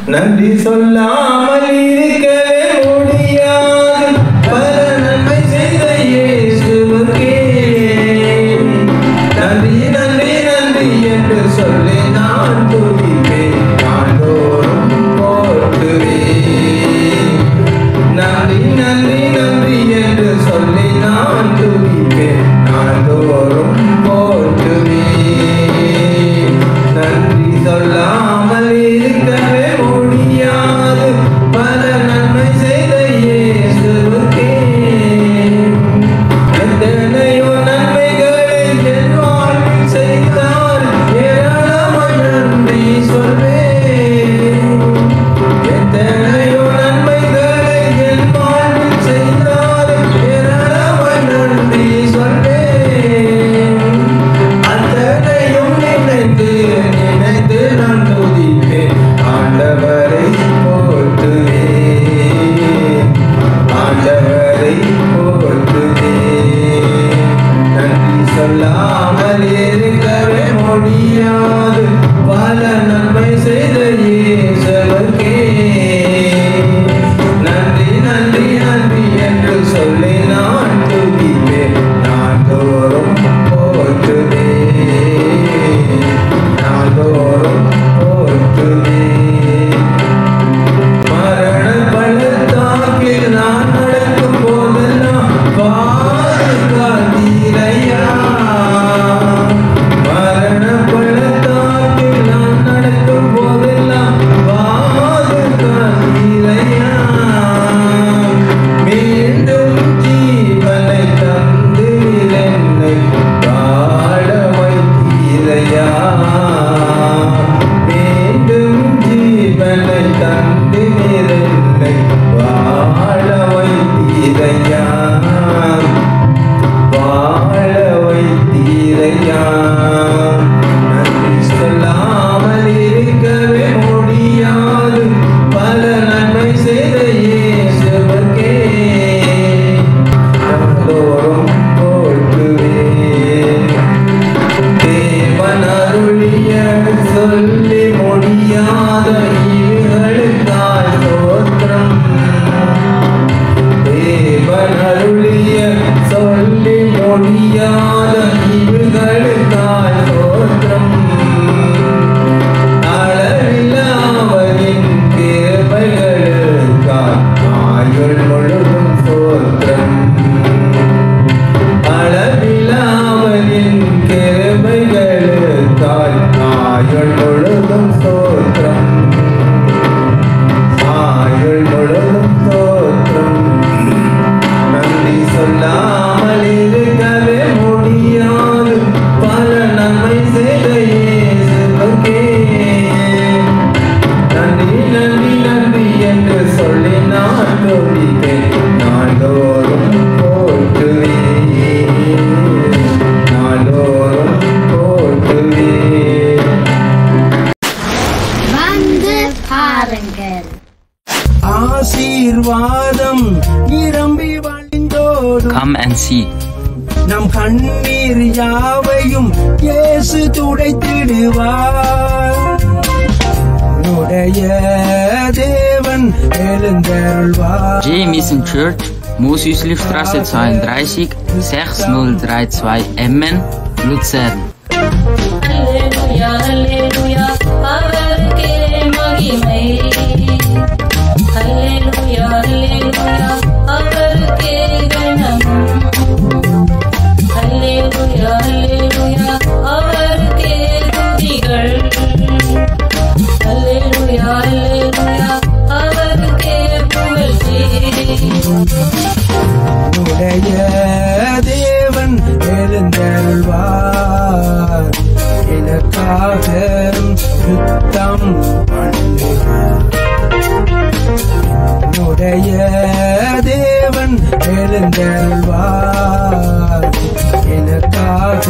நன்றி சொல்லாமல் இருக்கவே முடியாது பல நன்மை செய்த இயேசுவுக்கே நன்றி நன்றி நன்றி என்று சொல்லி நான் துதிப்பேன் நாள்தோறும் போற்றுவேன் நன்றி நன்றி நன்றி என்று சொல்லி நான் துதிப்பேன் நாள்தோறும் போற்றுவேன் நன்றி சொல்லாமல் இருக்கவே முடியாது பல நன்மை செய்த இயேசுவுக்கே எத்தனையோ நன்மைகளை என் வாழ்வில் செய்தார் ஏராளமாய் நன்றி சொல்வேன் எத்தனையோ நன்மைகளை என் வாழ்வில் செய்தார் ஏராளமாய் நன்றி சொல்வேன் அத்தனையும் நினைத்து நினைத்து நான் துதிப்பேன் ஆண்டவரை போற்றுவேன் ஆண்டவரை போற்றுவேன் நன்றி சொல்லாமல் இருக்கவே முடியாது பல நன்மை செய்த இயேசுவுக்கே நன்றி நன்றி நன்றி என்று சொல்லி நான் துதிப்பேன் நாள்தோறும் போற்றுவேன் நாள்தோறும் போற்றுவேன் மரண பள்ளத்தாக்கில் நான் நடக்கும் போதெல்லாம் பாதுகாத்தீரையா மரண பள்ளத்தாக்கில் நான் நடக்கும் போதெல்லாம் பாதுகாத்தீரையா மீண்டும் ஜீவனை தந்து என்னை வாழ வைத்தீரையா மீண்டும் ஜீவனை தந்து என்னை வாழ வைத்தீரையா வாழ வைத்தீரையா நன்றி சொல்லாமல் இருக்கவே முடியாது பல நன்மை செய்த இயேசுவுக்கே நாள்தோறும் போற்றுவேன் தேவன் அருளிய சொல்லி முடியாத ஈவுகளுக்காய் ஸ்தோத்திரம் தேவன் அருளிய சொல்லி முடியாத ஈவுகளுக்காய் ஸ்தோத்திரம் அளவில்லாவரின் கிருபைகளுக்காய் ஆயுள் முழுதும் ஸ்தோத்திரம் அளவில்லாவரின் கிருபைகளுக்காய் ஆயுள் முழுதும் ஸ்தோத்திரம் ஆயுள் முழுதும் ஸ்தோத்திரம் நன்றி சொல்லாமல் இருக்கவே முடியாது பல நன்மை செய்த இயேசுவுக்கே நன்றி நன்றி நன்றி என்று சொல்லி நான் துதிப்பேன் நாள்தோறும் போற்றுவேன் நாள்தோறும் போற்றுவேன் வந்து பாருங்கள் ஆசீர்வாதம் நிரம்பி வழிந்தோடும் Come and see. நம் கண்ணீர் யாவையும் இயேசு துடைத்திடுவார் உடைய தேவன் எழுந்தருள்வார் J. Mission Church, Mosüslichstraße 32, 6032 Emmen, Luzern. Halleluja, Halleluja, அவருக்கே மகிமை. Halleluja, Halleluja, அவருக்கே கனம். Halleluja, Halleluja, அவருக்கே துதிகள். Halleluja, Halleluja, அவருக்கே புகழ்ச்சி. உடைய தேவன் எழுந்தருள்வார் எனக்காக யுத்தம் பண்ணுவார் உடைய தேவன் எழுந்தருள்வார் எனக்காக